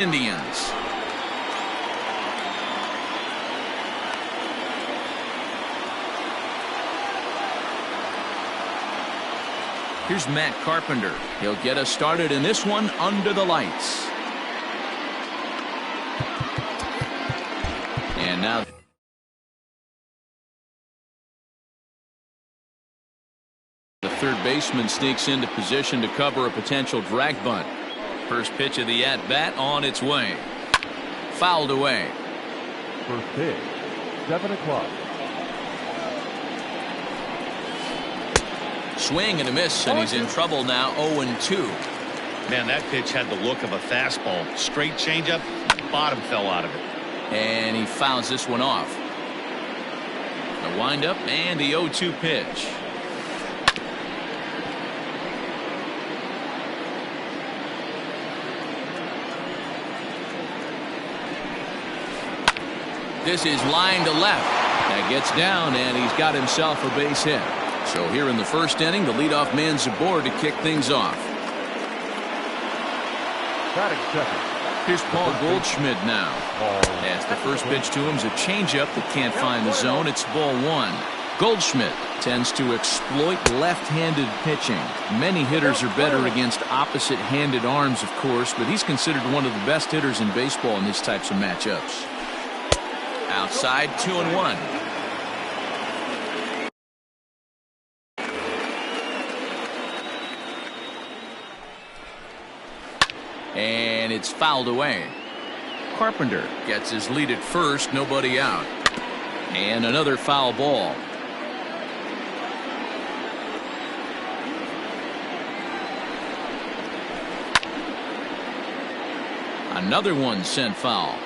Indians. Here's Matt Carpenter. He'll get us started in this one under the lights. And now the third baseman sneaks into position to cover a potential drag bunt. First pitch of the at-bat on its way. Fouled away. First pitch, 7 o'clock. Swing and a miss, and he's in trouble now. 0-2. Man, that pitch had the look of a fastball. Straight changeup, bottom fell out of it. And he fouls this one off. The windup and the 0-2 pitch. This is line to left. That gets down, and he's got himself a base hit. So here in the first inning, the leadoff man's aboard to kick things off. Batting second. Here's Paul Goldschmidt now. As the first pitch to him is a changeup that can't find the zone. It's ball one. Goldschmidt tends to exploit left-handed pitching. Many hitters are better against opposite-handed arms, of course, but he's considered one of the best hitters in baseball in these types of matchups. Outside, 2-1. And it's fouled away. Carpenter gets his lead at first, nobody out. And another foul ball. Another one sent foul.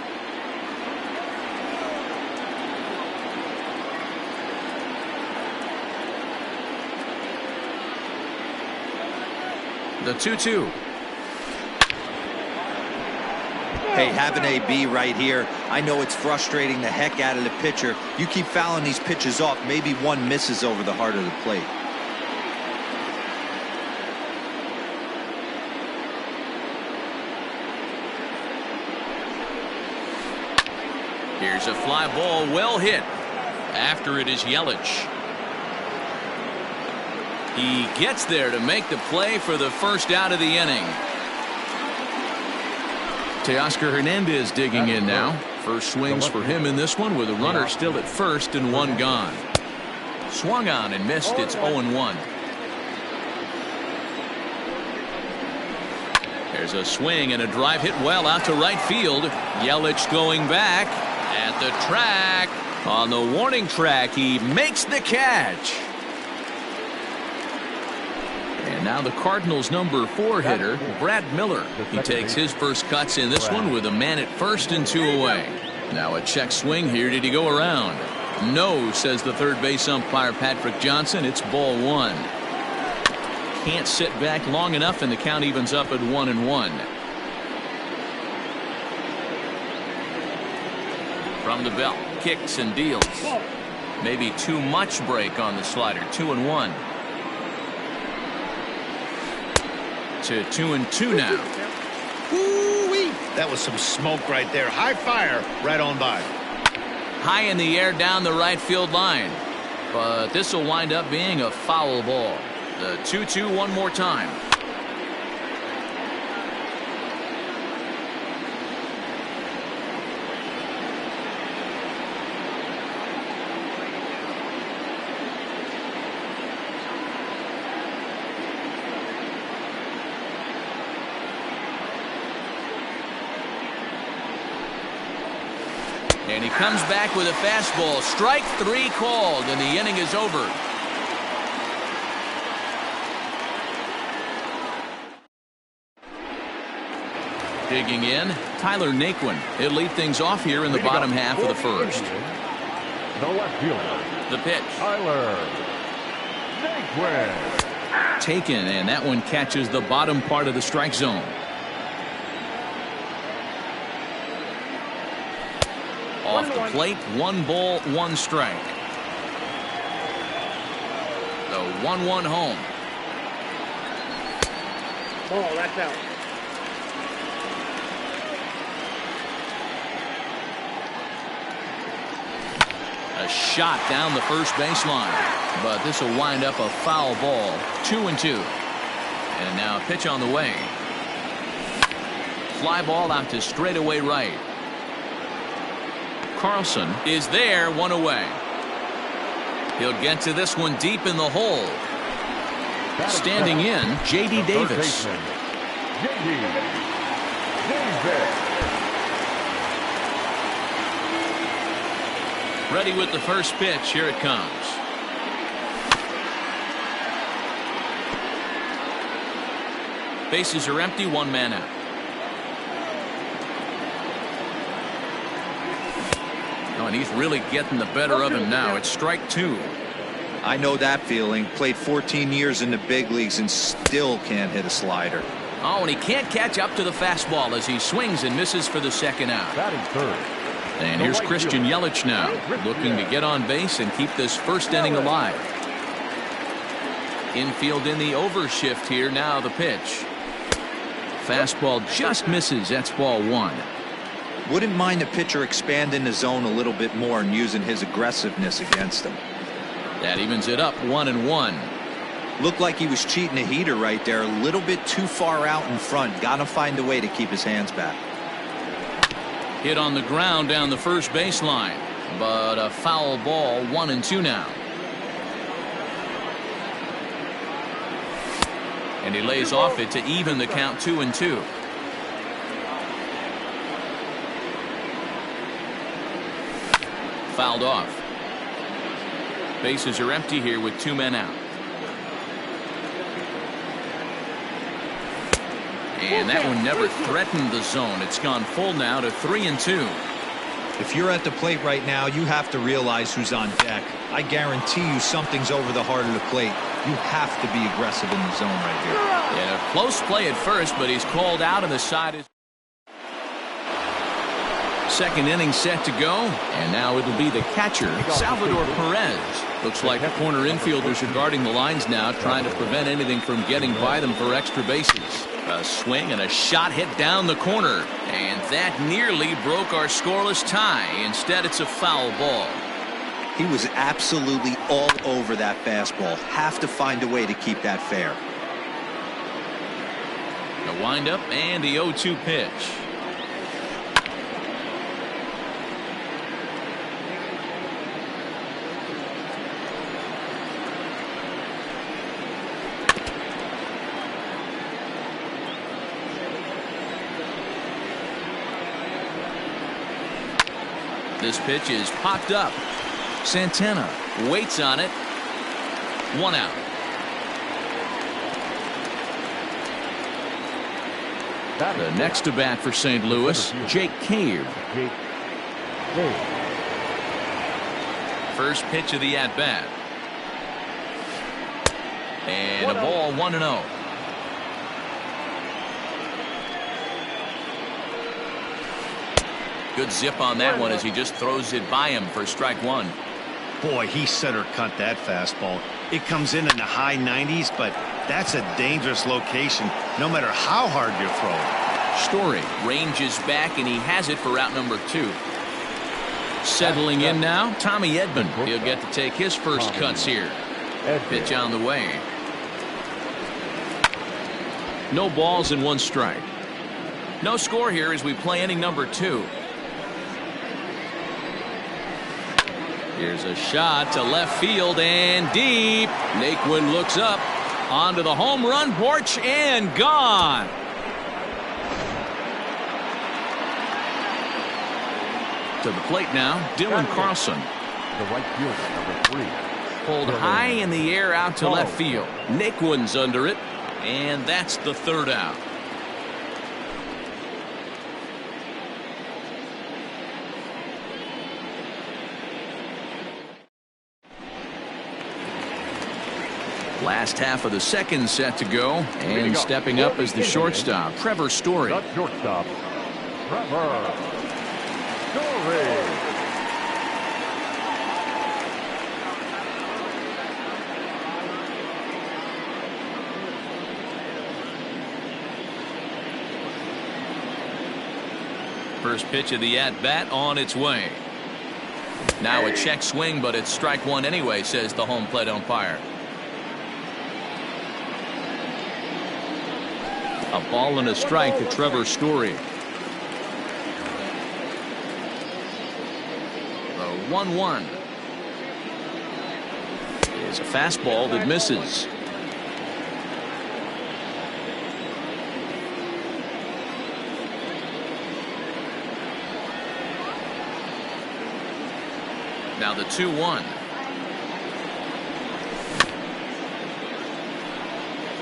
The 2-2. Hey, have an AB right here. I know it's frustrating the heck out of the pitcher. You keep fouling these pitches off, maybe one misses over the heart of the plate. Here's a fly ball, well hit. After it is Yelich. He gets there to make the play for the first out of the inning. Teoscar Hernandez digging in now. First swings for him in this one with a runner still at first and one gone. Swung on and missed. It's 0-1. There's a swing and a drive hit well out to right field. Yelich going back at the track. On the warning track, he makes the catch. And now the Cardinals' number 4 hitter, Brad Miller. He takes his first cuts in this one with a man at first and 2 away. Now a check swing here. Did he go around? No, says the third base umpire Patrick Johnson. It's ball one. Can't sit back long enough, and the count evens up at 1-1. From the belt, kicks and deals. Maybe too much break on the slider. 2-1. To 2-2 now. Woo-wee. That was some smoke right there. High fire right on by. High in the air down the right field line. But this will wind up being a foul ball. The 2-2 one more time. And he comes back with a fastball. Strike 3 called, and the inning is over. Digging in, Tyler Naquin. He'll lead things off here in the bottom half of the first. The left fielder. The pitch. Tyler Naquin. Taken, and that one catches the bottom part of the strike zone. Off the plate, 1 ball, 1 strike. The 1-1 home. Oh, that's out. A shot down the first baseline, but this will wind up a foul ball. 2-2. And now a pitch on the way. Fly ball out to straightaway right. Carlson is there, one away. He'll get to this one deep in the hole. Standing in, J.D. Davis. J.D. Davis. Ready with the first pitch. Here it comes. Bases are empty, one man out. Oh, and he's really getting the better of him now. It's strike two. I know that feeling. Played 14 years in the big leagues and still can't hit a slider. Oh, and he can't catch up to the fastball as he swings and misses for the second out. Batting third. And here's Christian Yelich now, looking to get on base and keep this first inning alive. Infield in the overshift here. Now the pitch. Fastball just misses. That's ball one. Wouldn't mind the pitcher expanding the zone a little bit more and using his aggressiveness against him. That evens it up, 1-1. Looked like he was cheating a heater right there. A little bit too far out in front. Gotta find a way to keep his hands back. Hit on the ground down the first baseline, but a foul ball. 1-2 now. And he lays off it to even the count. 2-2. Fouled off. Bases are empty here with two men out. And that one never threatened the zone. It's gone full now to 3-2. If you're at the plate right now, you have to realize who's on deck. I guarantee you something's over the heart of the plate. You have to be aggressive in the zone right here. Yeah, close play at first, but he's called out, and the side is. Second inning set to go, and now it'll be the catcher, Salvador Perez. Looks like the corner infielders are guarding the lines now, trying to prevent anything from getting by them for extra bases. A swing and a shot hit down the corner, and that nearly broke our scoreless tie. Instead, it's a foul ball. He was absolutely all over that fastball. Have to find a way to keep that fair. The windup and the 0-2 pitch. This pitch is popped up. Santana waits on it. One out. The next to bat for St. Louis, Jake Cave. First pitch of the at bat. And a ball, 1-0. Good zip on that one as he just throws it by him for strike one. Boy, he center cut that fastball. It comes in the high 90s, but that's a dangerous location no matter how hard you throw it. Story ranges back, and he has it for out number 2. Settling in now, Tommy Edman. He'll get to take his first cuts here. Pitch on the way. No balls and 1 strike. No score here as we play inning number 2. Here's a shot to left field and deep. Naquin looks up onto the home run porch and gone. To the plate now, Dylan Carlson. The right fielder, number 3. Pulled high in the air out to left field. Naquin's under it, and that's the 3rd out. Last half of the second set to go, and stepping up as the shortstop, Trevor Story. The shortstop, Trevor Story. First pitch of the at-bat on its way. Now a check swing, but it's strike one anyway, says the home plate umpire. A ball and a strike to Trevor Story. The 1-1 is a fastball that misses. Now the 2-1.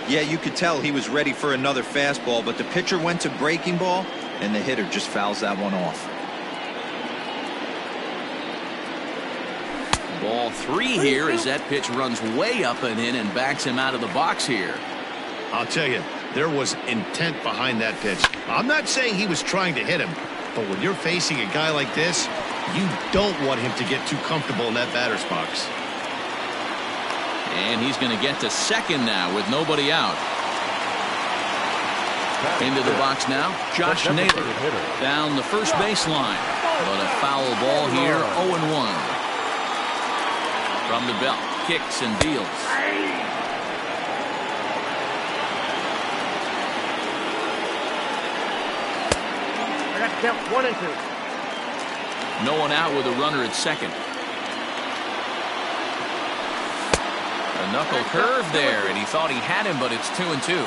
Yeah, you could tell he was ready for another fastball, but the pitcher went to breaking ball, and the hitter just fouls that one off. Ball 3 here as that pitch runs way up and in and backs him out of the box here. I'll tell you, there was intent behind that pitch. I'm not saying he was trying to hit him, but when you're facing a guy like this, you don't want him to get too comfortable in that batter's box. And he's going to get to second now with nobody out. Into the box now, Josh Naylor down the first baseline. But a foul ball here, 0-1. From the belt, kicks and deals. I got to count 1 and 2. No one out with a runner at second. A knuckle curve there, and he thought he had him, but it's 2-2.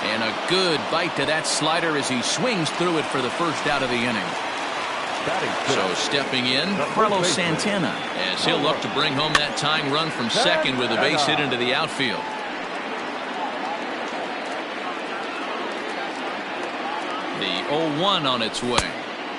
And a good bite to that slider as he swings through it for the first out of the inning. So stepping in, Carlos Santana, as he'll look to bring home that tying run from second with a base hit into the outfield. The 0-1 on its way.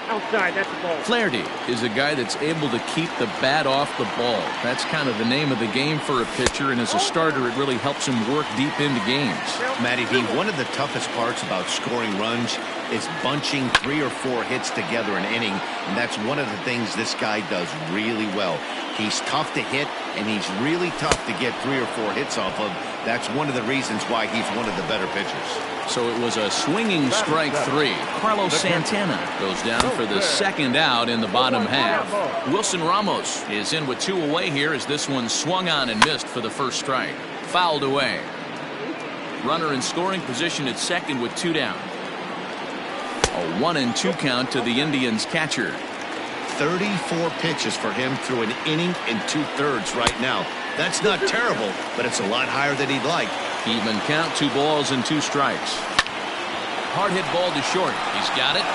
Outside, that's the ball. Flaherty is a guy that's able to keep the bat off the ball. That's kind of the name of the game for a pitcher, and as a starter, it really helps him work deep into games. Matty V, one of the toughest parts about scoring runs is bunching 3 or 4 hits together an inning, and that's one of the things this guy does really well. He's tough to hit, and he's really tough to get 3 or 4 hits off of. That's one of the reasons why he's one of the better pitchers. So it was a swinging strike 3. Carlos Santana goes down for the second out in the bottom half. Wilson Ramos is in with 2 away here as this one swung on and missed for the first strike. Fouled away. Runner in scoring position at second with 2 down. A 1-2 count to the Indians catcher. 34 pitches for him through an inning and 2/3 right now. That's not terrible, but it's a lot higher than he'd like. Even count, 2 balls and 2 strikes. Hard hit ball to short. He's got it.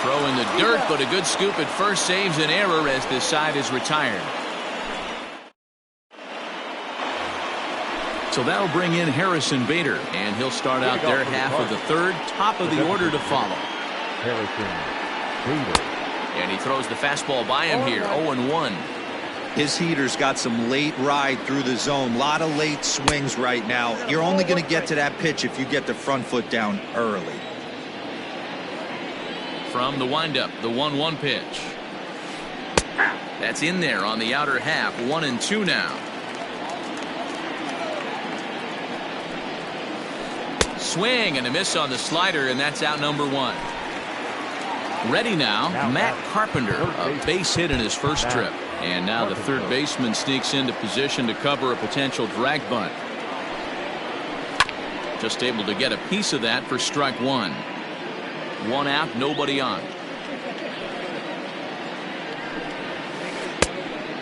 Throw in the dirt, but a good scoop at first saves an error as this side is retired. So that'll bring in Harrison Bader, and he'll start out their half of the third, top of the order to follow. Harrison Bader. And he throws the fastball by him here, 0-1. His heater's got some late ride through the zone. A lot of late swings right now. You're only going to get to that pitch if you get the front foot down early. From the windup, the 1-1 pitch. That's in there on the outer half, 1-2 now. Swing and a miss on the slider, and that's out number 1. Ready now, Matt Carpenter, a base hit in his first trip. And now the third baseman sneaks into position to cover a potential drag bunt. Just able to get a piece of that for strike 1. 1 out, nobody on.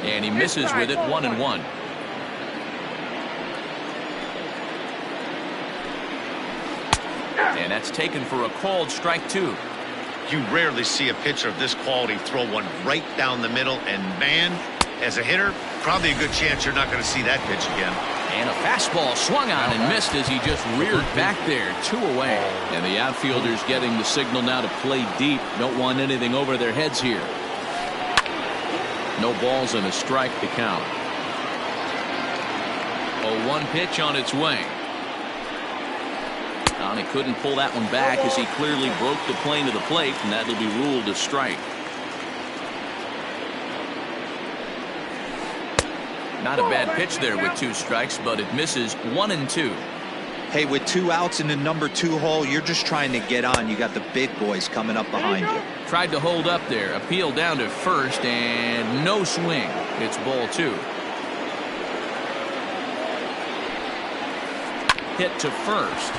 And he misses with it, 1-1. And that's taken for a called strike 2. You rarely see a pitcher of this quality throw one right down the middle, and man, as a hitter, probably a good chance you're not going to see that pitch again. And a fastball swung on and missed as he just reared back there, 2 away. And the outfielders getting the signal now to play deep. Don't want anything over their heads here. No balls and a strike to count. A 1 pitch on its way. And he couldn't pull that one back as he clearly broke the plane of the plate, and that'll be ruled a strike. Not a bad pitch there with 2 strikes, but it misses 1-2. Hey, with 2 outs in the number 2 hole, you're just trying to get on. You got the big boys coming up behind you. Tried to hold up there. Appeal down to first, and no swing. It's ball 2. Hit to first.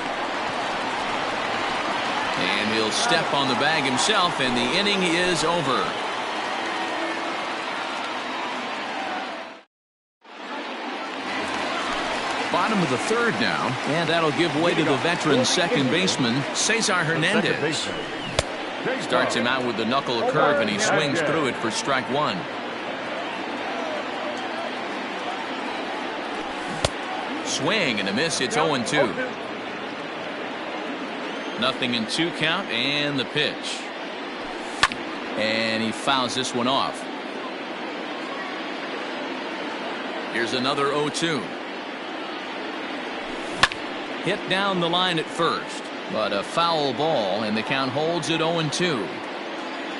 And he'll step on the bag himself, and the inning is over. Bottom of the 3rd now, and that'll give way to the veteran second baseman, Cesar Hernandez. Starts him out with the knuckle curve, and he swings through it for strike 1. Swing and a miss. It's 0-2. 0-2 count, and the pitch. And he fouls this one off. Here's another 0-2. Hit down the line at first, but a foul ball, and the count holds at 0-2.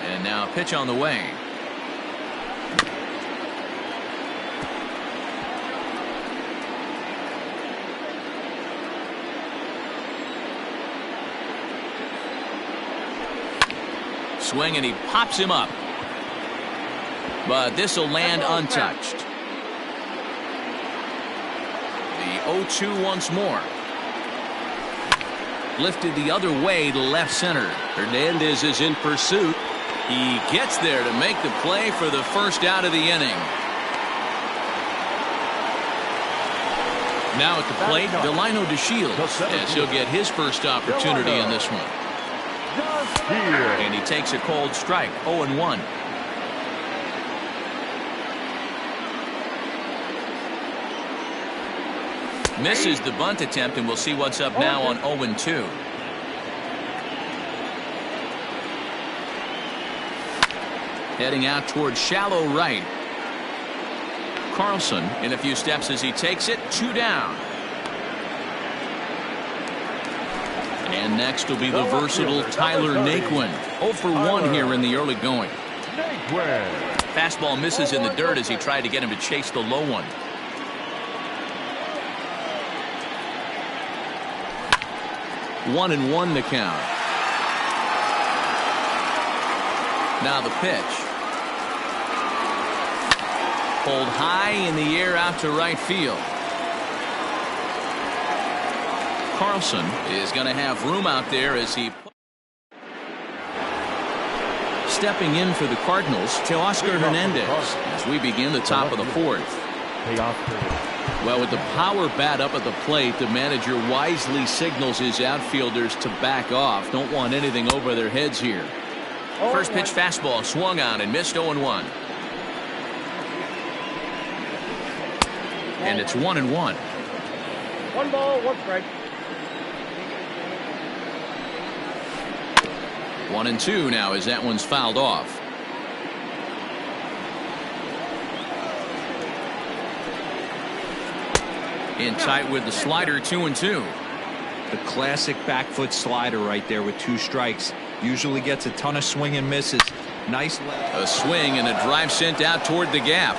And now a pitch on the way. Swing, and he pops him up. But this will land untouched. The 0-2 once more. Lifted the other way to left center. Hernandez is in pursuit. He gets there to make the play for the first out of the inning. Now at the plate, Delino DeShields, as he'll get his first opportunity in this one. And he takes a cold strike, 0-1. Misses the bunt attempt, and we'll see what's up now on 0-2. Heading out towards shallow right. Carlson in a few steps as he takes it. 2 down. And next will be the versatile Tyler Naquin. 0 for 1 here in the early going. Fastball misses in the dirt as he tried to get him to chase the low one. 1-1 the count. Now the pitch. Pulled high in the air out to right field. Carlson is going to have room out there as he stepping in for the Cardinals, Teoscar Hernandez, as we begin the top of the 4th. Well, with the power bat up at the plate, the manager wisely signals his outfielders to back off. Don't want anything over their heads here. First pitch fastball swung on and missed. 0-1. And it's 1-1. 1 ball, 1 strike. 1-2 now as that one's fouled off. In tight with the slider, 2-2. The classic back foot slider right there with 2 strikes. Usually gets a ton of swing and misses. Nice left. A swing and a drive sent out toward the gap.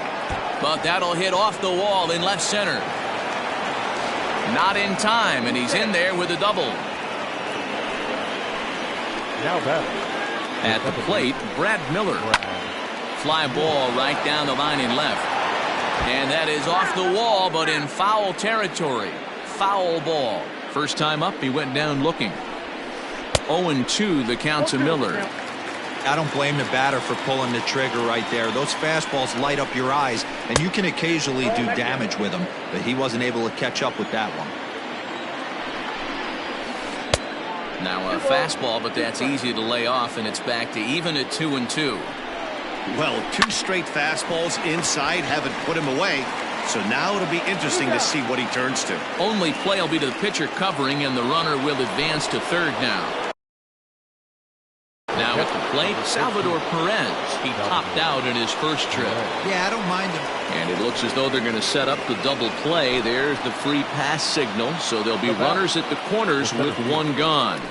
But that'll hit off the wall in left center. Not in time, and he's in there with a double. At the plate, Brad Miller. Fly ball right down the line in left. And that is off the wall, but in foul territory. Foul ball. First time up, he went down looking. 0-2 the count to Miller. I don't blame the batter for pulling the trigger right there. Those fastballs light up your eyes, and you can occasionally do damage with them, but he wasn't able to catch up with that one. Now a fastball, but that's easy to lay off, and it's back to even at 2-2. Well, 2 straight fastballs inside haven't put him away. So now it'll be interesting to see what he turns to. Only play will be to the pitcher covering, and the runner will advance to third now. Now at the plate, Salvador Perez. He topped out in his first trip. Yeah, I don't mind him. And it looks as though they're going to set up the double play. There's the free pass signal. So there'll be runners at the corners with 1 gone.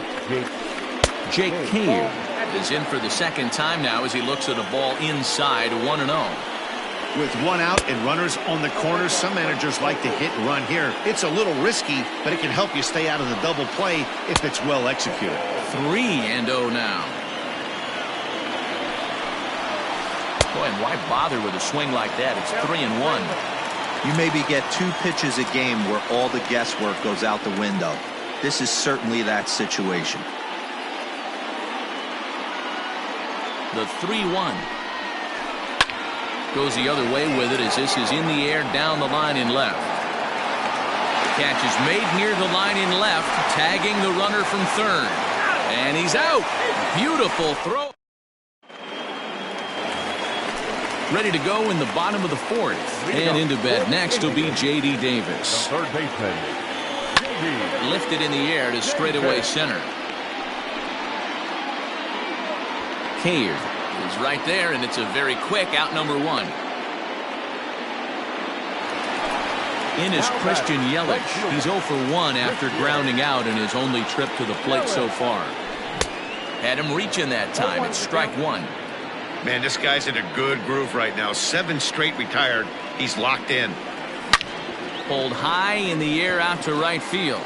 Jake Cave is in for the second time now as he looks at a ball inside. 1-0. With one out and runners on the corners, some managers like to hit and run here. It's a little risky, but it can help you stay out of the double play if it's well executed. 3-0 now. Boy, and why bother with a swing like that? It's 3-1. You maybe get 2 pitches a game where all the guesswork goes out the window. This is certainly that situation. The 3-1. Goes the other way with it as this is in the air down the line in left. Catch is made near the line in left, tagging the runner from third. And he's out. Beautiful throw. Ready to go in the bottom of the 4th. And into bat next will be J.D. Davis. Third baseman, J.D. Lifted in the air to straightaway center. Cave is right there, and it's a very quick out number 1. In is Christian Yelich. He's 0 for 1 after grounding out in his only trip to the plate so far. Had him reaching that time. It's strike 1. Man, this guy's in a good groove right now. 7 straight retired. He's locked in. Pulled high in the air out to right field.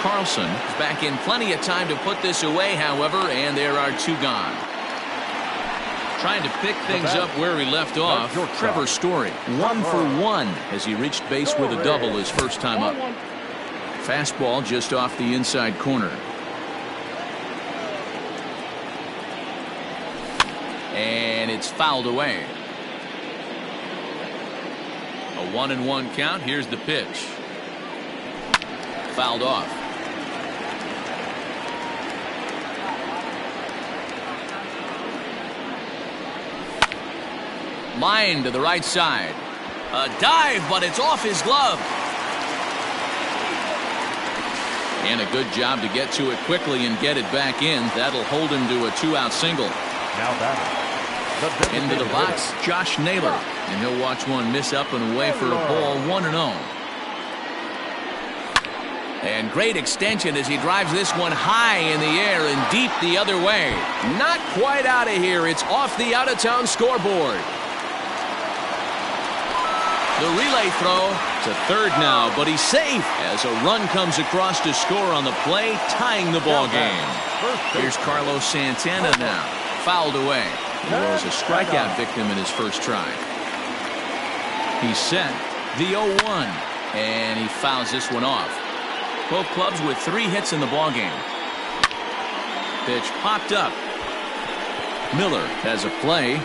Carlson is back in plenty of time to put this away, however, and there are 2 gone. Trying to pick things up where he left off. Trevor Story, 1 for 1 as he reached base with a double his first time up. Fastball just off the inside corner. And it's fouled away. A 1-1 count. Here's the pitch. Fouled off. Line to the right side. A dive, but it's off his glove. And a good job to get to it quickly and get it back in. That'll hold him to a 2-out single. Now batting. Into the box, Josh Naylor. And he'll watch one miss up and away for a ball, 1-0. And great extension as he drives this one high in the air and deep the other way. Not quite out of here. It's off the out-of-town scoreboard. The relay throw to third now, but he's safe as a run comes across to score on the play, tying the ball game. Here's Carlos Santana now, fouled away. He was a strikeout victim in his first try. He's set, the 0-1, and he fouls this one off. Both clubs with 3 hits in the ball game. Pitch popped up. Miller has a play.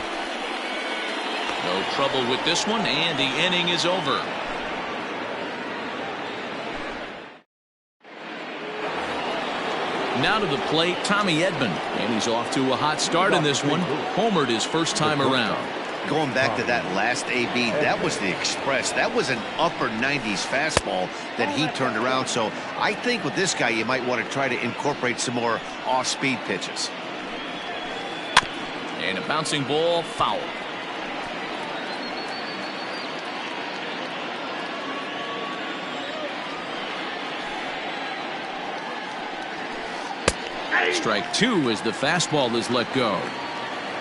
No trouble with this one, and the inning is over. Now to the plate, Tommy Edman, and he's off to a hot start in this one. Homered his first time around. Going back to that last AB, that was the express. That was an upper 90s fastball that he turned around. So I think with this guy, you might want to try to incorporate some more off-speed pitches. And a bouncing ball, foul. Strike 2 as the fastball is let go.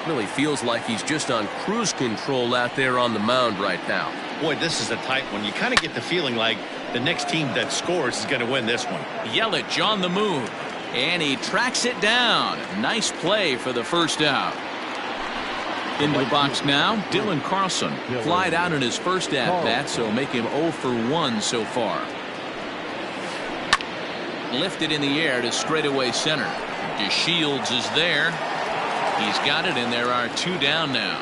Really feels like he's just on cruise control out there on the mound right now. Boy, this is a tight one. You kind of get the feeling like the next team that scores is going to win this one. Yelich on the move, and he tracks it down. Nice play for the first out. Into the box now, Dylan Carlson. Flied out in his first at-bat, so make him 0 for 1 so far. Lifted in the air to straightaway center. DeShields is there. He's got it, and there are 2 down now.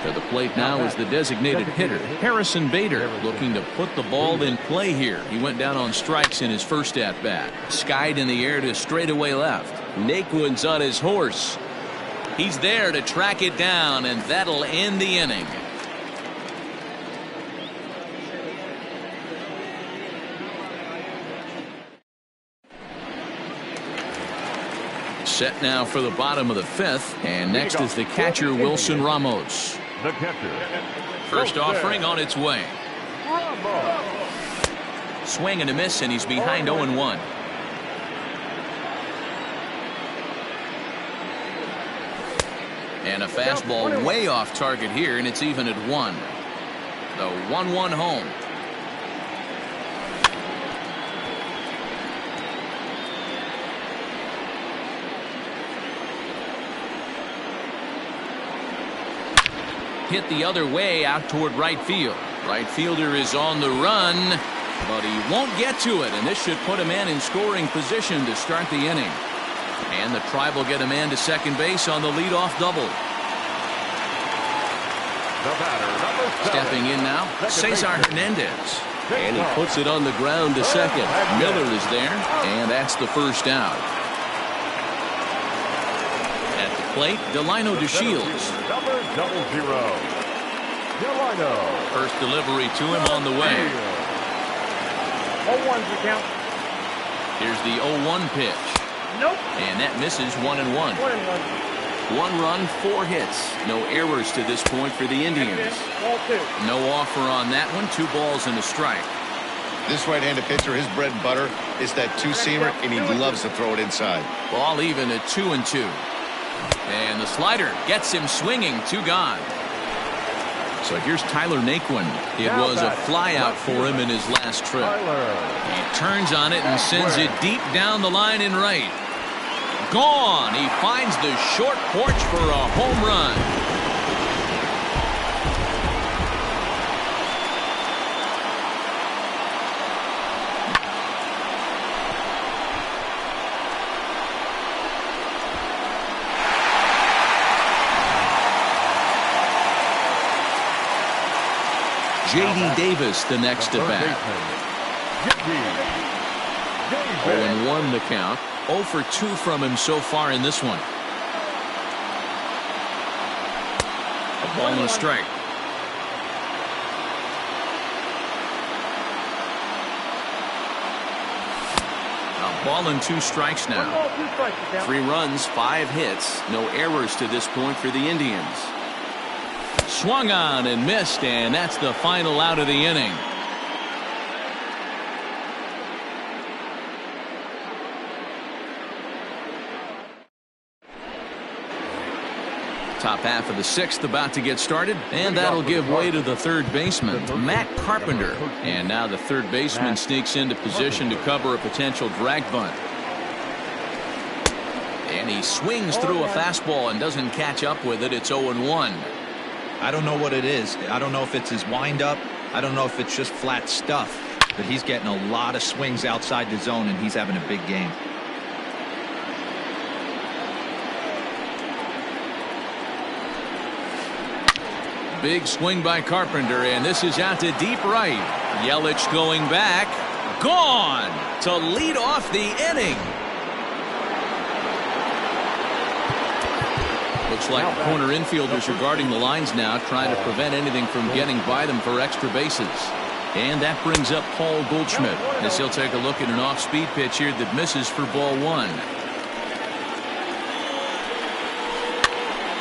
To the plate now is the designated hitter, Harrison Bader, looking to put the ball in play here. He went down on strikes in his first at-bat. Skied in the air to straightaway left. Naquin's on his horse. He's there to track it down, and that'll end the inning. Set now for the bottom of the 5th, and next is the catcher Wilson Ramos. The catcher. First offering on its way. Swing and a miss, and he's behind 0-1. And a fastball way off target here, and it's even at 1. The 1-1 home. Hit the other way out toward right field. Right fielder is on the run, but he won't get to it, and this should put a man in scoring position to start the inning. And the Tribe will get a man to second base on the leadoff double. The batter, number 7. Stepping in now, Cesar Hernandez. And he puts it on the ground to second. Miller is there, and that's the first out. At the plate, Delino DeShields. Number 00. Delino. First delivery to him on the way. 0-1's the count. Here's the 0-1 pitch. Nope. And that misses 1-1. 1-1. 1 run, 4 hits. No errors to this point for the Indians. Ball 2. No offer on that one. 2 balls and a strike. This right-handed pitcher, his bread and butter is that two-seamer, and he loves to throw it inside. Ball even at 2-2. And the slider gets him swinging. 2 gone. So here's Tyler Naquin. It was a flyout for him in his last trip. He turns on it and sends it deep down the line in right. Gone. He finds the short porch for a home run. J.D. Davis, the next at bat. 0-1 the count. 0 for 2 from him so far in this one. A ball and a strike. A ball and 2 strikes now. 1 ball, 2 strikes the count. 3 runs, 5 hits. No errors to this point for the Indians. Swung on and missed, and that's the final out of the inning. Top half of the 6th about to get started, and that'll give way to the third baseman, Matt Carpenter. And now the third baseman sneaks into position to cover a potential drag bunt. And he swings through a fastball and doesn't catch up with it. It's 0-1. I don't know what it is. I don't know if it's his windup. I don't know if it's just flat stuff. But he's getting a lot of swings outside the zone, and he's having a big game. Big swing by Carpenter, and this is out to deep right. Yelich going back. Gone to lead off the inning. Looks like corner infielders are guarding the lines now, trying to prevent anything from getting by them for extra bases. And that brings up Paul Goldschmidt as he'll take a look at an off-speed pitch here that misses for ball 1.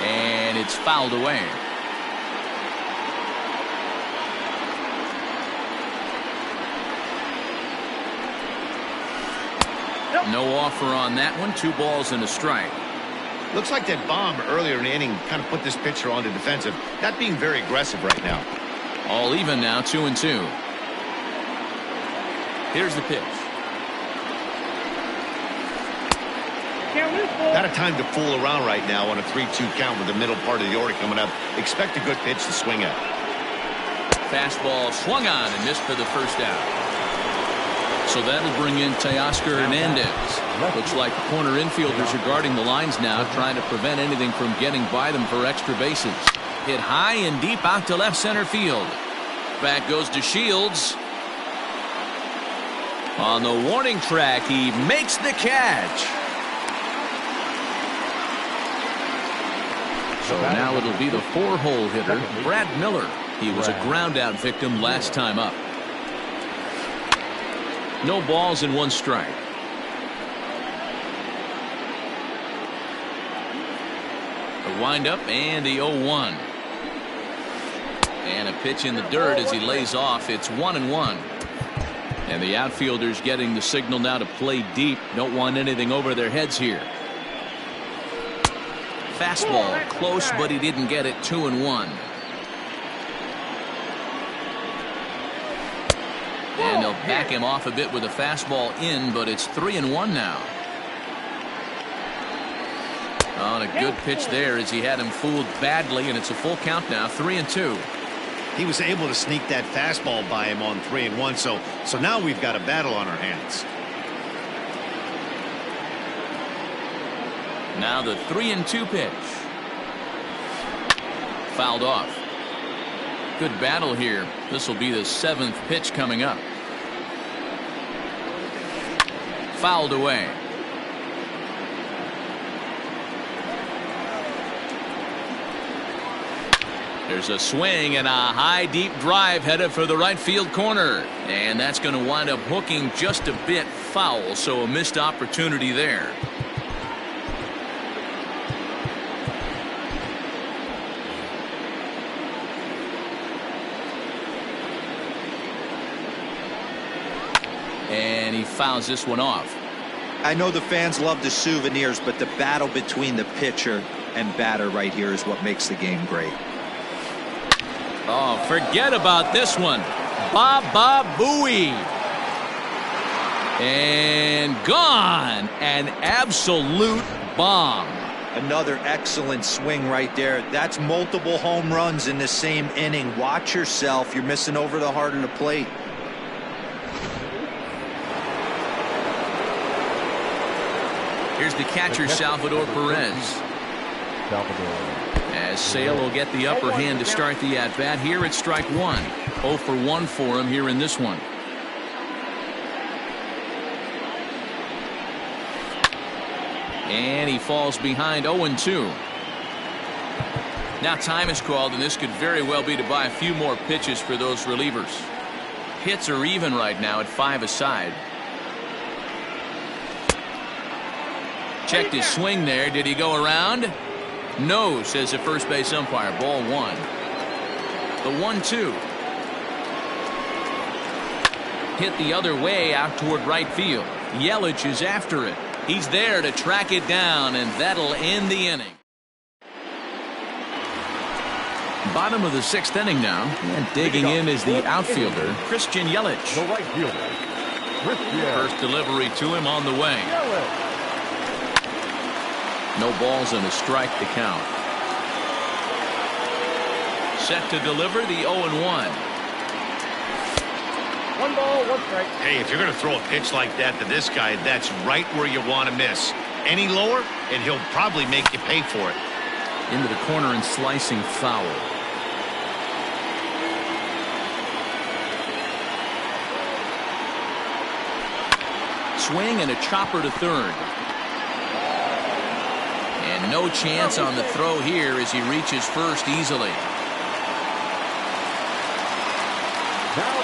And it's fouled away. No offer on that one. 2 balls and a strike. Looks like that bomb earlier in the inning kind of put this pitcher on the defensive. Not being very aggressive right now. All even now, 2-2. Here's the pitch. Not a time to fool around right now on a 3-2 count with the middle part of the order coming up. Expect a good pitch to swing at. Fastball swung on and missed for the first out. So that'll bring in Teoscar Hernandez. Looks like the corner infielders are guarding the lines now, trying to prevent anything from getting by them for extra bases. Hit high and deep out to left center field. Back goes DeShields. On the warning track, he makes the catch. So now it'll be the 4-hole hitter, Brad Miller. He was a ground out victim last time up. No balls and 1 strike. The windup and the 0-1. And a pitch in the dirt as he lays off. It's 1-1. And the outfielders getting the signal now to play deep. Don't want anything over their heads here. Fastball close, but he didn't get it. 2-1. And they'll back him off a bit with a fastball in, but it's 3-1 now. On a good pitch there as he had him fooled badly, and it's a full count now. 3-2. He was able to sneak that fastball by him on 3-1, so now we've got a battle on our hands. Now the 3-2 pitch. Fouled off. Good battle here. This will be the 7th pitch coming up. Fouled away. There's a swing and a high deep drive headed for the right field corner, and that's going to wind up hooking just a bit foul, so a missed opportunity there. And he fouls this one off. I know the fans love the souvenirs, but the battle between the pitcher and batter right here is what makes the game great. Oh, forget about this one. Baba Booey. And gone. An absolute bomb. Another excellent swing right there. That's multiple home runs in the same inning. Watch yourself. You're missing over the heart of the plate. Here's the catcher, Salvador Perez. As Sale will get the upper hand to start the at-bat. Here it's strike one. 0 for 1 for him here in this one. And he falls behind 0-2. Now time is called, and this could very well be to buy a few more pitches for those relievers. Hits are even right now at 5 aside. Checked his swing there. Did he go around? No, says the first base umpire. Ball 1. The 1-2. Hit the other way out toward right field. Yelich is after it. He's there to track it down, and that'll end the inning. Bottom of the 6th inning now, and digging in is the outfielder, Christian Yelich. The right fielder, Christian. First delivery to him on the way. No balls and a strike to count. Set to deliver the 0-1. 1 ball, 1 strike. Hey, if you're going to throw a pitch like that to this guy, that's right where you want to miss. Any lower, and he'll probably make you pay for it. Into the corner and slicing foul. Swing and a chopper to third. And no chance on the throw here as he reaches first easily.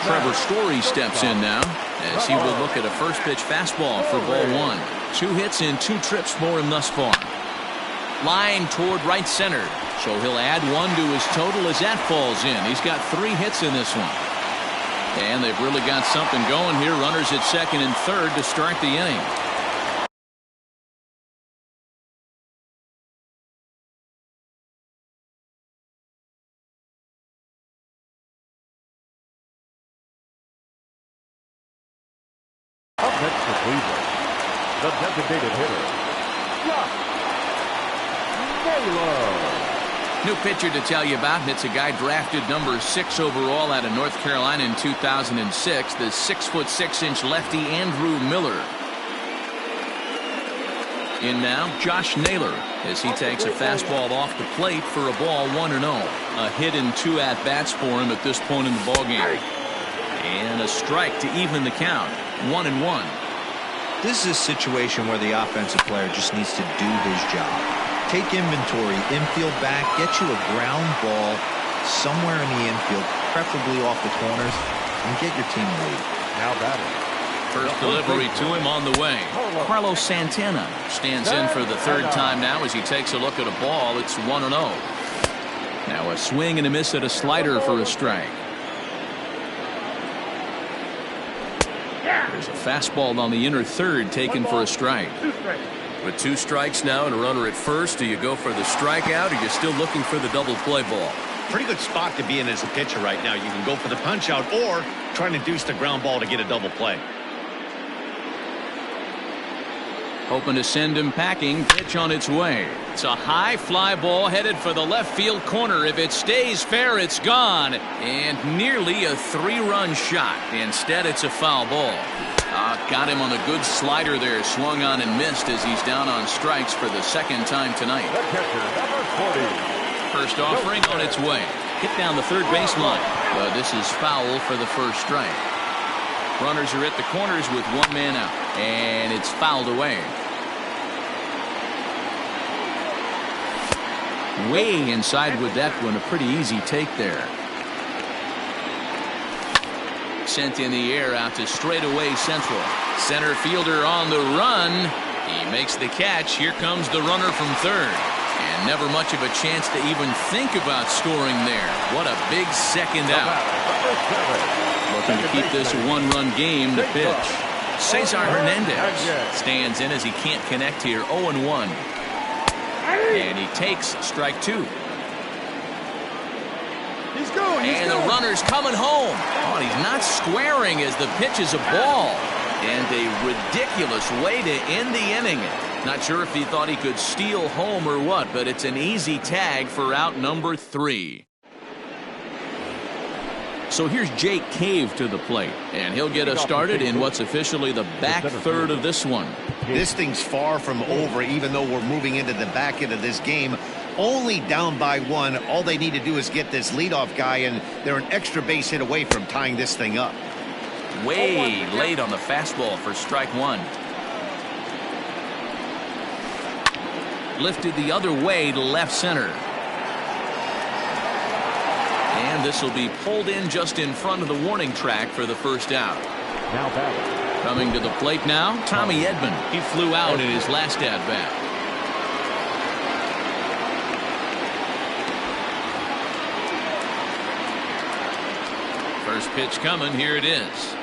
Trevor Story steps in now as he will look at a first pitch fastball for ball 1. 2 hits in 2 trips for him thus far. Line toward right center, so he'll add 1 to his total as that falls in. He's got 3 hits in this one. And they've really got something going here. Runners at second and third to start the inning. Up next for Cleveland, the designated hitter, Josh Naylor. New pitcher to tell you about, and it's a guy drafted number 6 overall out of North Carolina in 2006, the 6'6" lefty Andrew Miller. In now, Josh Naylor as he takes a fastball off the plate for a ball 1-0. A hit in 2 at-bats for him at this point in the ballgame. And a strike to even the count. 1-1. This is a situation where the offensive player just needs to do his job. Take inventory, infield back, get you a ground ball somewhere in the infield, preferably off the corners, and get your team a lead. Now batting. First delivery to him on the way. Carlos Santana stands in for the 3rd time now as he takes a look at a ball. It's 1-0. Now a swing and a miss at a slider for a strike. There's a fastball on the inner third taken for a strike. 2 strikes. With 2 strikes now and a runner at first, do you go for the strikeout or are you still looking for the double play ball? Pretty good spot to be in as a pitcher right now. You can go for the punch out or try and induce the ground ball to get a double play. Hoping to send him packing. Pitch on its way. It's a high fly ball headed for the left field corner. If it stays fair, it's gone. And nearly a 3-run shot. Instead, it's a foul ball. Got him on a good slider there. Swung on and missed as he's down on strikes for the 2nd time tonight. The catcher, number 40. First offering on its way. Hit down the third baseline. But this is foul for the first strike. Runners are at the corners with 1 man out. And it's fouled away. Way inside with that one. A pretty easy take there. Sent in the air out to straightaway central. Center fielder on the run. He makes the catch. Here comes the runner from third. And never much of a chance to even think about scoring there. What a big second out. Looking to keep this a 1-run game to pitch. Cesar Hernandez stands in as he can't connect here. 0-1. And he takes strike 2. He's going. And the runner's coming home. Oh, he's not squaring as the pitch is a ball. And a ridiculous way to end the inning. Not sure if he thought he could steal home or what, but it's an easy tag for out number 3. So here's Jake Cave to the plate, and he'll get us started in what's officially the back third of this one. This thing's far from over, even though we're moving into the back end of this game. Only down by 1. All they need to do is get this leadoff guy, and they're an extra base hit away from tying this thing up. Way late on the fastball for strike 1. Lifted the other way to left center. And this will be pulled in just in front of the warning track for the first out. Now batting. Coming to the plate now, Tommy Edman. He flew out in his last at-bat. First pitch coming. Here it is.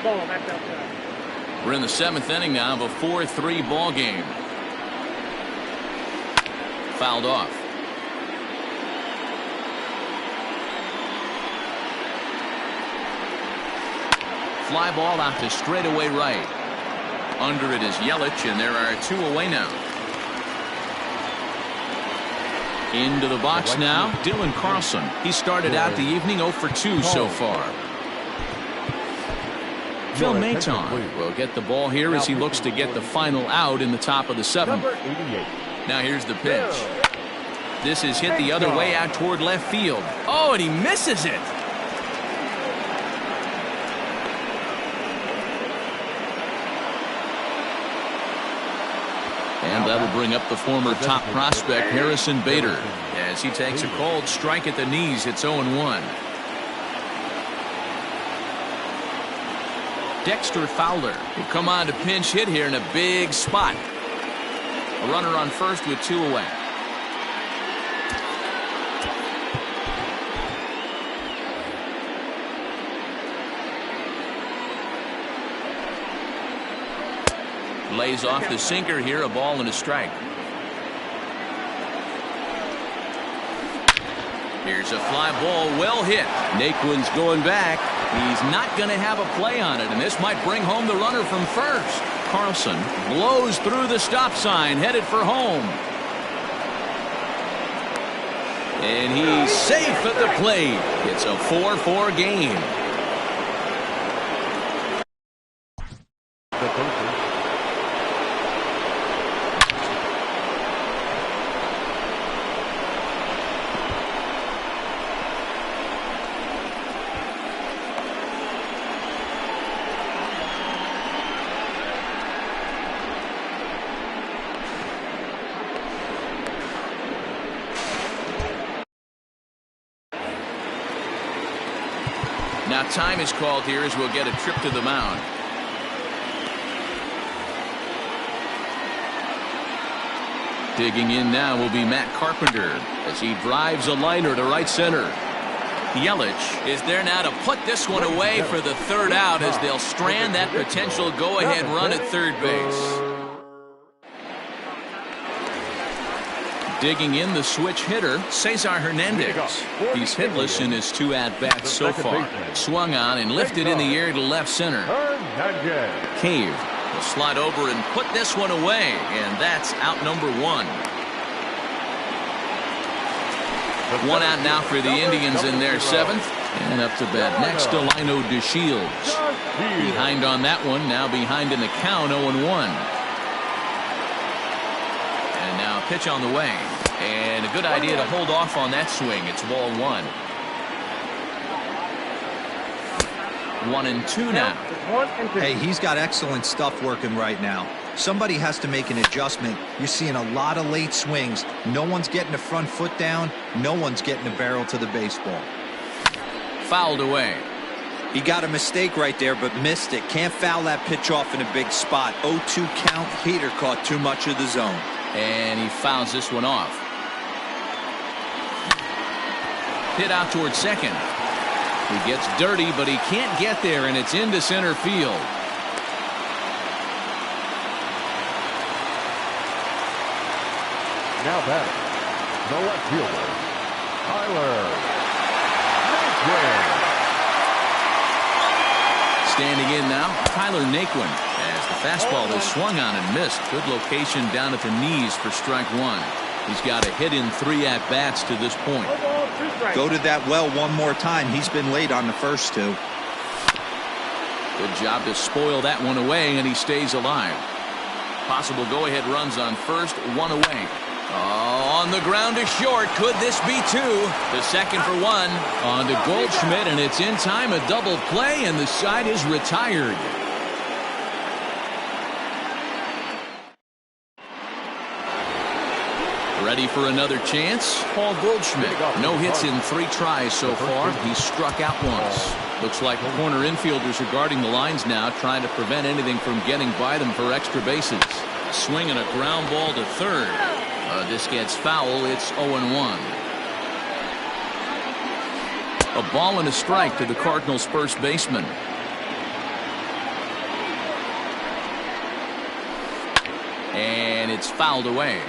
Ball back outside. We're in the 7th inning now of a 4-3 ball game. Fouled off. Fly ball out to straightaway right. Under it is Yelich, and there are 2 away now. Into the box now, Dylan Carlson. He started out the evening 0 for 2 so far. Phil Maton will get the ball here as he looks to get the final out in the top of the 7th. Now here's the pitch. This is hit the other way out toward left field. Oh, and he misses it. And that'll bring up the former top prospect Harrison Bader as he takes a cold strike at the knees. It's 0-1. Dexter Fowler will come on to pinch hit here in a big spot. A runner on first with 2 away. Lays off the sinker here, a ball and a strike. Here's a fly ball, well hit. Naquin's going back. He's not going to have a play on it, and this might bring home the runner from first. Carlson blows through the stop sign, headed for home. And he's safe at the plate. It's a 4-4 game. Now time is called here as we'll get a trip to the mound. Digging in now will be Matt Carpenter as he drives a liner to right center. Yelich is there now to put this one away for the 3rd out as they'll strand that potential go-ahead run at third base. Digging in the switch hitter, Cesar Hernandez. He's hitless in his 2 at-bats so far. Swung on and lifted in the air to left center. Cave will slide over and put this one away, and that's out number 1. 1 out now for the Indians in their 7th. And up to bat next to Lino DeShields. Behind on that one, now behind in the count, 0-1. And now a pitch on the way. And a good idea to hold off on that swing. It's ball 1. 1-2 now. Hey, he's got excellent stuff working right now. Somebody has to make an adjustment. You're seeing a lot of late swings. No one's getting the front foot down. No one's getting the barrel to the baseball. Fouled away. He got a mistake right there, but missed it. Can't foul that pitch off in a big spot. 0-2 count. Heater caught too much of the zone. And he fouls this one off. Hit out towards second. He gets dirty, but he can't get there, and it's into center field. Now batting, the left fielder, Tyler Naquin. Standing in now, Tyler Naquin, as the fastball is swung on and missed. Good location down at the knees for strike 1. He's got a hit in 3 at-bats to this point. Go to that well one more time. He's been late on the first 2. Good job to spoil that one away, and he stays alive. Possible go-ahead runs on first, 1 away. Oh, on the ground to short. Could this be 2? The second for 1. On to Goldschmidt, and it's in time. A double play, and the side is retired. Ready for another chance? Paul Goldschmidt. No hits in 3 tries so far. He's struck out once. Looks like the corner infielders are guarding the lines now, trying to prevent anything from getting by them for extra bases. Swing and a ground ball to third. This gets foul. It's 0-1. A ball and a strike to the Cardinals' first baseman. And it's fouled away.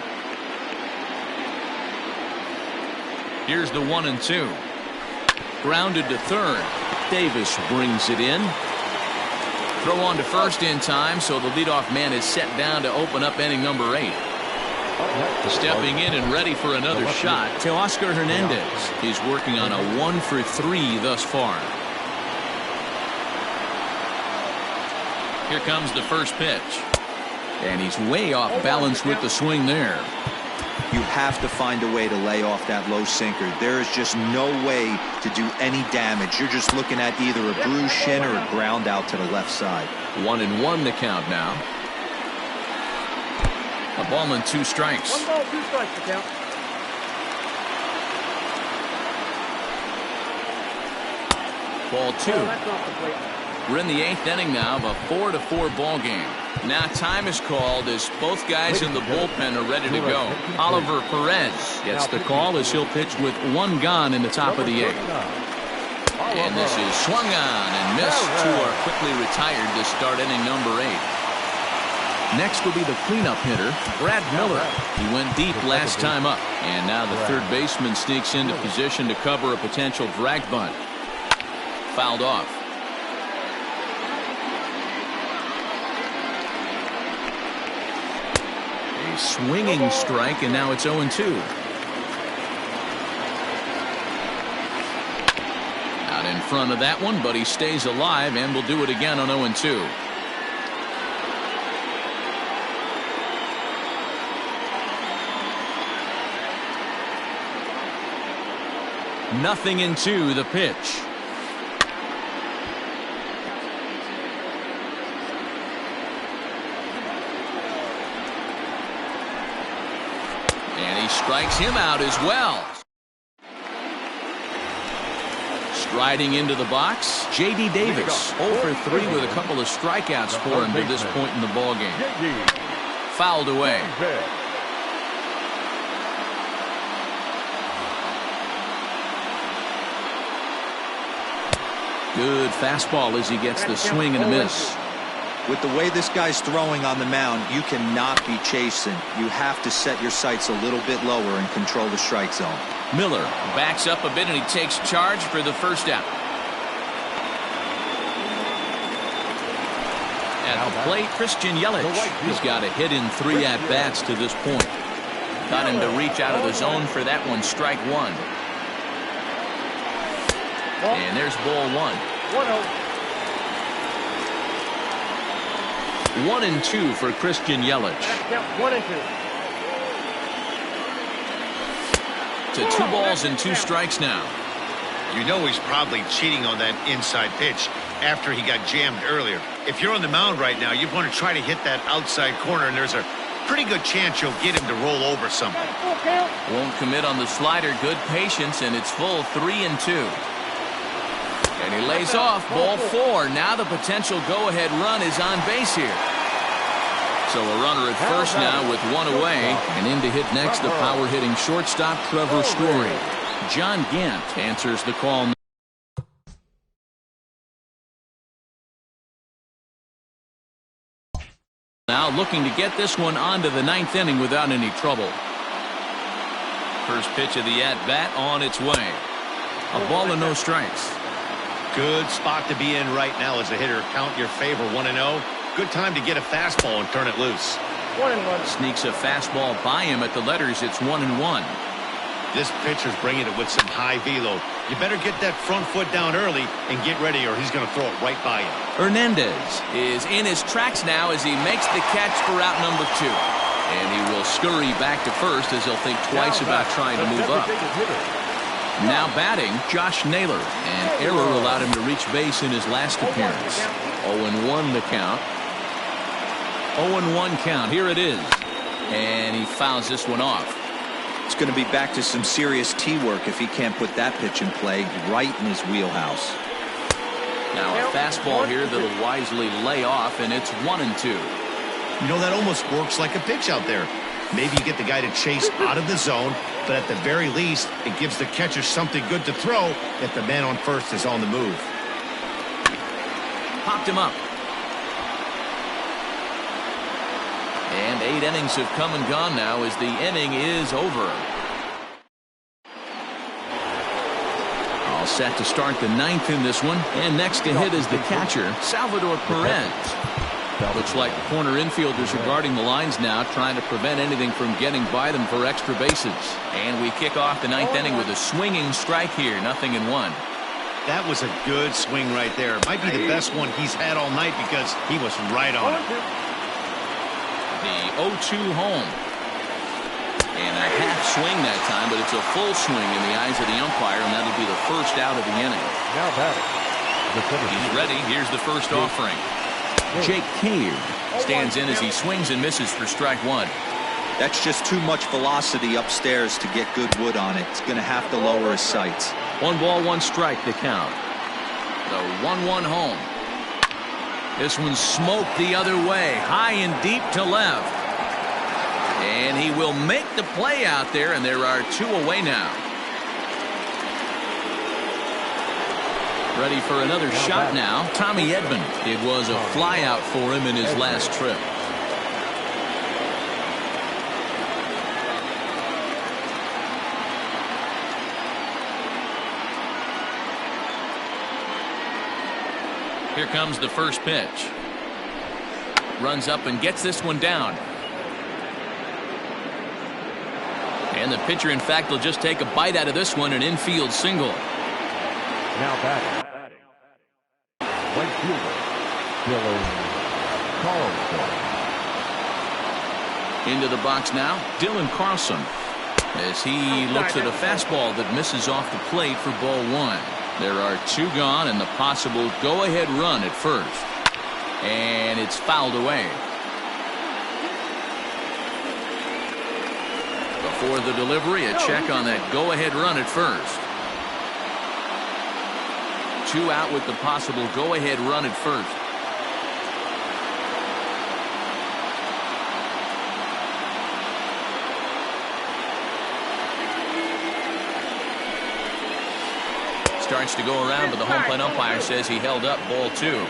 Here's the 1-2. Grounded to third. Davis brings it in. Throw on to first in time, so the leadoff man is set down to open up inning number 8. Stepping in and ready for another shot, Teoscar Hernandez. He's working on a 1-for-3 thus far. Here comes the first pitch. And he's way off balance with the swing there. You have to find a way to lay off that low sinker. There is just no way to do any damage. You're just looking at either a bruised shin or a ground out to the left side. 1-1 the count now. A ball and 2 strikes. 1 ball, 2 strikes to count. Ball 2. That's off the plate. We're in the 8th inning now of a 4-4 ball game. Now time is called as both guys in the bullpen are ready to go. Oliver Perez gets the call as he'll pitch with 1 gone in the top of the 8th. And this is swung on and missed. 2 are quickly retired to start inning number 8. Next will be the cleanup hitter, Brad Miller. He went deep last time up. And now the third baseman sneaks into position to cover a potential drag bunt. Fouled off. A swinging strike, and now it's 0-2. Out in front of that one, but he stays alive and will do it again on 0-2. Nothing in 2, the pitch. And he strikes him out as well. Striding into the box, J.D. Davis. 0-for-3 with a couple of strikeouts for him to this point in the ballgame. Fouled away. Good fastball as he gets the swing and a miss. With the way this guy's throwing on the mound, you cannot be chasing. You have to set your sights a little bit lower and control the strike zone. Miller backs up a bit and he takes charge for the first out. At the plate, Christian Yelich. He's got a hit in 3 at-bats to this point. Got him to reach out of the zone for that one, strike 1. And there's ball 1. 1-2 for Christian Yelich. 1-2. To 2 balls and 2 strikes now. You know he's probably cheating on that inside pitch after he got jammed earlier. If you're on the mound right now, you want to try to hit that outside corner, and there's a pretty good chance you'll get him to roll over something. Won't commit on the slider. Good patience, and it's full 3-2. And he lays off ball 4. Now the potential go-ahead run is on base here. So a runner at first now with 1 away. And in to hit next, the power-hitting shortstop, Trevor Story. John Gant answers the call. Now looking to get this one onto the 9th inning without any trouble. First pitch of the at-bat on its way. A ball and no strikes. Good spot to be in right now as a hitter. Count your favor, 1-0. Good time to get a fastball and turn it loose. 1-1. Sneaks a fastball by him at the letters. It's 1-1. This pitcher's bringing it with some high velo. You better get that front foot down early and get ready, or he's going to throw it right by you. Hernandez is in his tracks now as he makes the catch for out number 2. And he will scurry back to first as he'll think twice about trying to move up. Now batting, Josh Naylor. An error allowed him to reach base in his last appearance. 0-1 the count. 0-1 count. Here it is. And he fouls this one off. It's going to be back to some serious tee work if he can't put that pitch in play right in his wheelhouse. Now a fastball here that'll wisely lay off, and it's 1-2. You know, that almost works like a pitch out there. Maybe you get the guy to chase out of the zone, but at the very least, it gives the catcher something good to throw if the man on first is on the move. Popped him up. And 8 innings have come and gone now as the inning is over. All set to start the 9th in this one. And next to hit is the catcher, Salvador Perez. Looks like the corner infielders are guarding the lines now, trying to prevent anything from getting by them for extra bases. And we kick off the 9th inning with a swinging strike here, 0-1. That was a good swing right there. Might be the best one he's had all night because he was right on it. The 0-2 home. And a half swing that time, but it's a full swing in the eyes of the umpire, and that'll be the first out of the inning. Now batting. He's ready. Here's the first offering. Jake Cave stands in as he swings and misses for strike 1. That's just too much velocity upstairs to get good wood on it. It's going to have to lower his sights. 1 ball, 1 strike the count. The 1-1 home. This one's smoked the other way, high and deep to left. And he will make the play out there, and there are 2 away now. Ready for another shot now, Tommy Edman. It was a fly out for him in his last trip. Here comes the first pitch. Runs up and gets this one down. And the pitcher, in fact, will just take a bite out of this one, an infield single. Now batting. Right fielder, Dylan Carlson. Into the box now, Dylan Carlson, as he looks at a fastball that misses off the plate for ball 1. There are 2 gone and the possible go-ahead run at first. And it's fouled away. Before the delivery, a check on that go-ahead run at first. 2 out with the possible go-ahead run at first. Starts to go around, but the home plate umpire says he held up ball 2.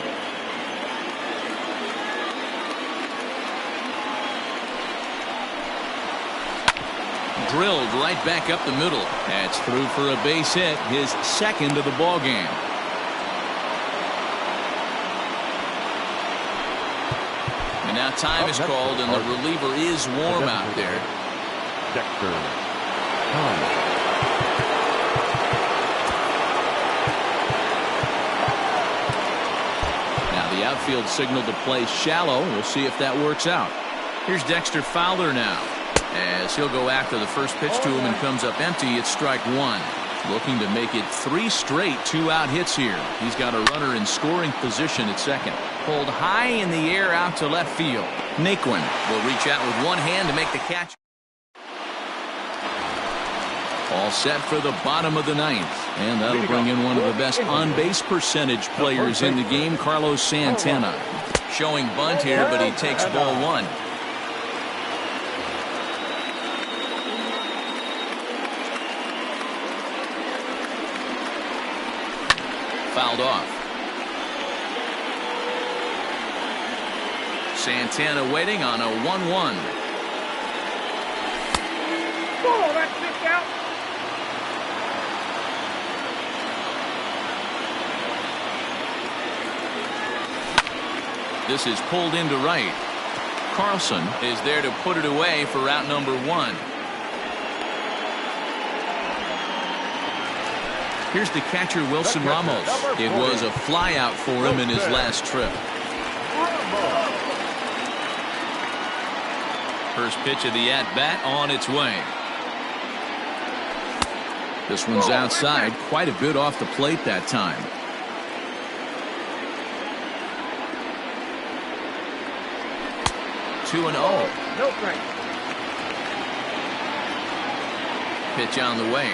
drilled right back up the middle. That's through for a base hit, his second of the ball game. And now time is called, and the reliever is warm out there. Dexter. Now the outfield signal to play shallow. We'll see if that works out. Here's Dexter Fowler now, as he'll go after the first pitch to him and comes up empty. It's strike one. Looking to make it 3 straight 2-out hits here. He's got a runner in scoring position at second. Pulled high in the air out to left field. Naquin will reach out with one hand to make the catch. All set for the bottom of the ninth. And that'll bring in one of the best on-base percentage players in the game, Carlos Santana. Showing bunt here, but he takes ball one. Fouled off. Santana waiting on a 1-1. Oh, that's kicked out. This is pulled into right. Carlson is there to put it away for out number 1. Here's the catcher, Wilson Ramos. It was a fly out for him in his last trip. First pitch of the at-bat on its way. This one's outside, quite a bit off the plate that time. Two and 0. No strike. Pitch on the way.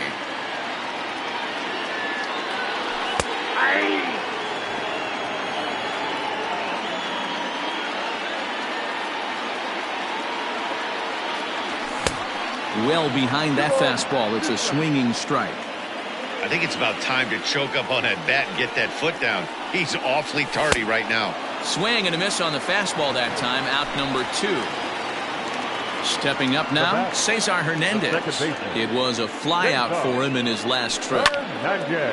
Well behind that fastball. It's a swinging strike. I think it's about time to choke up on that bat and get that foot down. He's awfully tardy right now. Swing and a miss on the fastball that time. Out number 2. Stepping up now, Cesar Hernandez. It was a fly out for him in his last trip.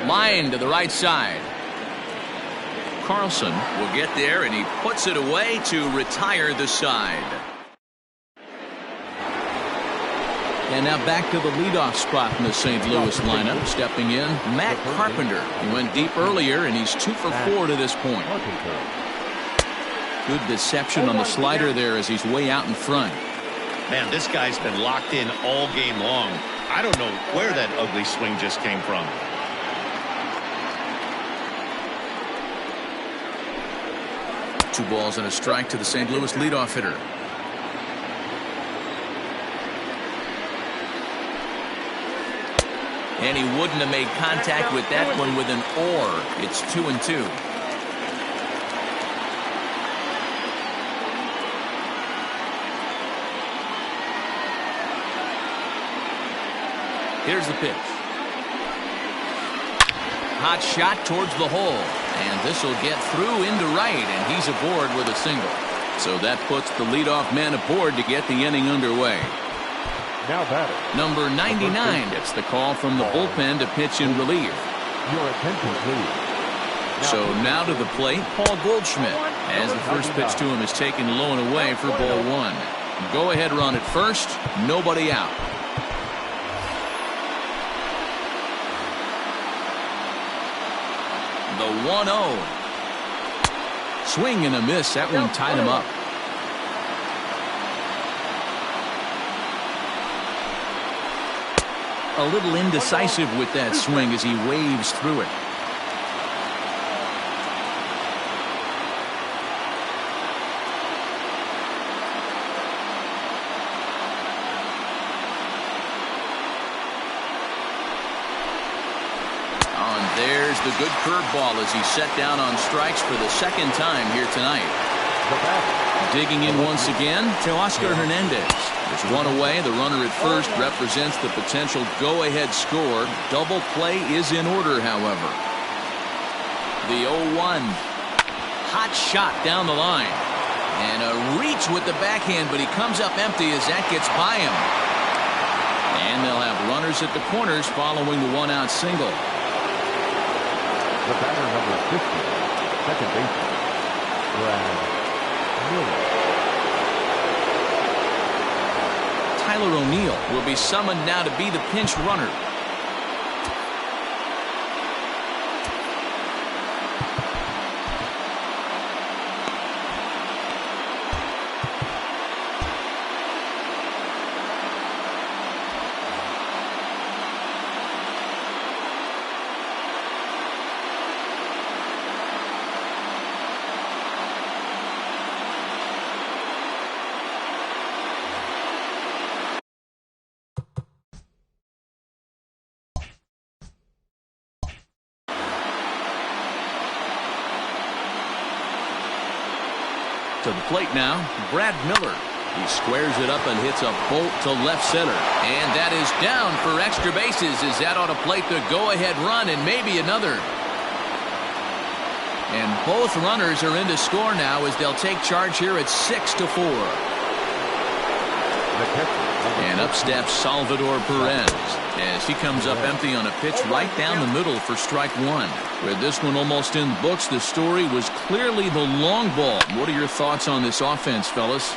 Line to the right side. Carlson will get there, and he puts it away to retire the side. And now back to the leadoff spot in the St. Louis lineup. Stepping in, Matt Carpenter. He went deep earlier, and he's 2 for 4 to this point. Good deception on the slider there as he's way out in front. Man, this guy's been locked in all game long. I don't know where that ugly swing just came from. Two balls and a strike to the St. Louis leadoff hitter. And he wouldn't have made contact with that one with an or. It's 2-2. Here's the pitch. Hot shot towards the hole. And this will get through into right, and he's aboard with a single. So that puts the leadoff man aboard to get the inning underway. Now batter. Number 99 gets the call from the bullpen to pitch in relief. Your attention, please. So now to the plate, Paul Goldschmidt, as the first pitch to him is taken low and away for ball 1. Go ahead run at first, nobody out. The 1-0. Swing and a miss. That one tied him up. A little indecisive with that swing as he waves through it. There's the good curveball as he's set down on strikes for the second time here tonight. Digging in once again to Oscar Hernandez. There's one away. The runner at first represents the potential go-ahead score. Double play is in order, however. The 0-1. Hot shot down the line. And a reach with the backhand, but he comes up empty as that gets by him. And they'll have runners at the corners following the one-out single. The batter number 50, second baseman, Brad Miller. Tyler O'Neill will be summoned now to be the pinch runner. To the plate now, Brad Miller. He squares it up and hits a bolt to left center. And that is down for extra bases as that ought to plate the go-ahead run and maybe another. And both runners are in to score now as they'll take charge here at 6-4. And up steps Salvador Perez as he comes up empty on a pitch right down the middle for strike one. With this one almost in the books, the story was clearly the long ball. What are your thoughts on this offense, fellas?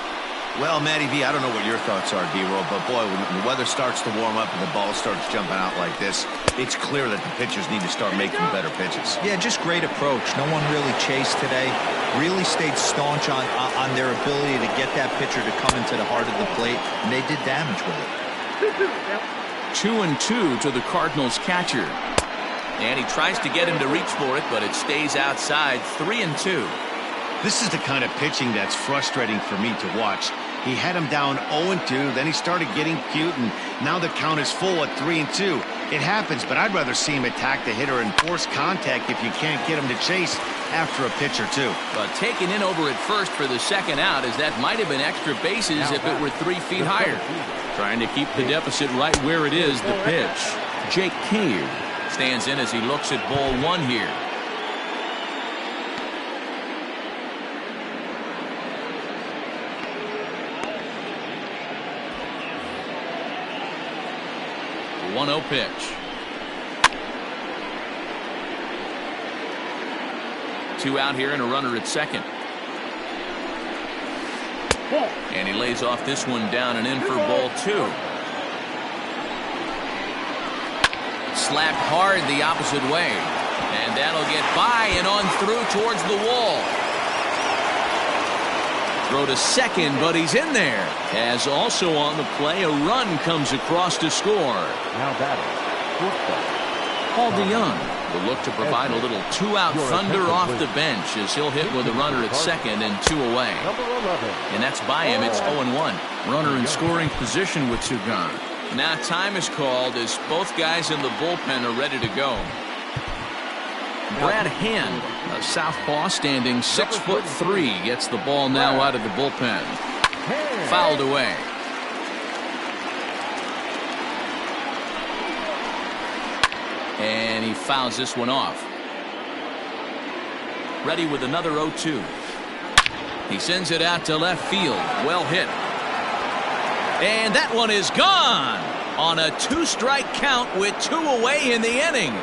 Well, Matty V, I don't know what your thoughts are, D-Roll, but boy, when the weather starts to warm up and the ball starts jumping out like this, it's clear that the pitchers need to start making better pitches. Yeah, just great approach. No one really chased today. Really stayed staunch on their ability to get that pitcher to come into the heart of the plate, and they did damage with it. 2-2 to the Cardinals catcher. And he tries to get him to reach for it, but it stays outside. 3-2. This is the kind of pitching that's frustrating for me to watch. He had him down 0-2, then he started getting cute, and now the count is full at 3-2. It happens, but I'd rather see him attack the hitter and force contact if you can't get him to chase after a pitch or two. But taken in over at first for the second out, as that might have been extra bases if it were 3 feet higher. Trying to keep the deficit right where it is, the pitch. Jake Cave stands in as he looks at ball one here. The 1-0 pitch. 2 out here and a runner at second. And he lays off this one down and in for ball 2. Slapped hard the opposite way. And that'll get by and on through towards the wall. Throw to second, but he's in there. As also on the play, a run comes across to score. Now batting, Paul DeYoung will look to provide a little 2-out thunder off the bench as he'll hit with a runner at second and 2 away. number 11. And that's by him. It's 0-1. Runner in scoring position with 2 gone. Now time is called as both guys in the bullpen are ready to go. Brad Hand, a southpaw standing 6'3", gets the ball now out of the bullpen. Fouled away. And he fouls this one off. Ready with another 0-2. He sends it out to left field. Well hit. And that one is gone on a 2-strike count with 2 away in the inning.